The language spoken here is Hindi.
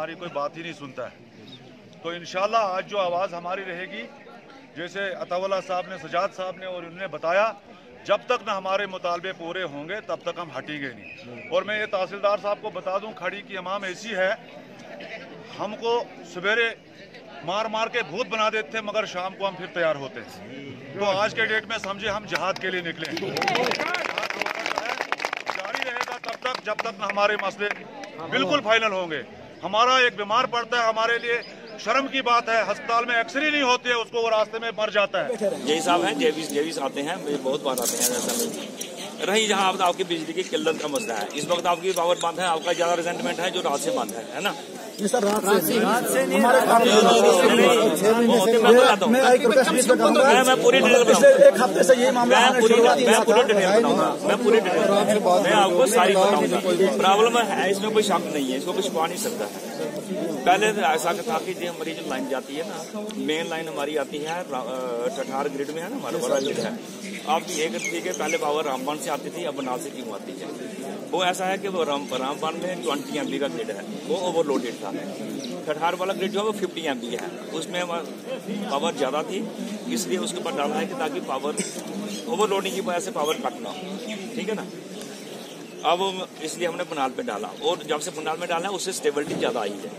हमारी कोई बात ही नहीं सुनता है। तो इंशाल्लाह आज जो आवाज़ हमारी रहेगी, जैसे अतावल्लाह साहब ने, सजाद साहब ने और उन्होंने बताया, जब तक ना हमारे मुतालबे पूरे होंगे तब तक हम हटेंगे नहीं। और मैं ये तहसीलदार साहब को बता दूं, खड़ी की इमाम ऐसी है, हमको सवेरे मार मार के भूत बना देते हैं, मगर शाम को हम फिर तैयार होते हैं। तो आज के डेट में समझे हम जहाद के लिए निकले जारी रहेगा तब तक, जब तक ना हमारे मसले बिल्कुल फाइनल होंगे। हमारा एक बीमार पड़ता है, हमारे लिए शर्म की बात है, अस्पताल में एक्सरे नहीं होती है उसको, वो रास्ते में मर जाता है। यही साहब हैं, जेवीस आते हैं, बहुत बार आते हैं। ऐसा रही जहाँ आपकी बिजली की किल्लत का मसला है, इस वक्त आपकी पावर बंद है, आपका ज्यादा रिजेंटमेंट है जो रात से बंद है ना? सर रात से हमारे मैं पूरी एक हफ्ते से यही मामला मैं पूरी डिटेल बताऊंगा, मैं आपको सारी बताऊंगा। प्रॉब्लम है, इसमें कोई शक नहीं है, इसको कुछ छुपा नहीं सकता है। पहले तो ऐसा था कि जो हमारी जो लाइन जाती है ना, मेन लाइन हमारी आती है टठार ग्रिड में है ना, हमारा बड़ा ग्रिड है। आपकी एक ठीक है, पहले पावर रामबान से आती थी, अब बनाल से क्यों आती है? वो ऐसा है कि वो रामबान में 20 MB का ग्रिड है, वो ओवरलोडेड था। कठार वाला ग्रिड जो है वो 50 MB है, उसमें पावर ज्यादा थी, इसलिए उसके ऊपर डाला है कि ताकि पावर ओवरलोडिंग की वजह से पावर कट ना हो, ठीक है ना? अब इसलिए हमने बनाल पे डाला, और जब से बनाल में डाला है उससे स्टेबिलिटी ज्यादा आई है।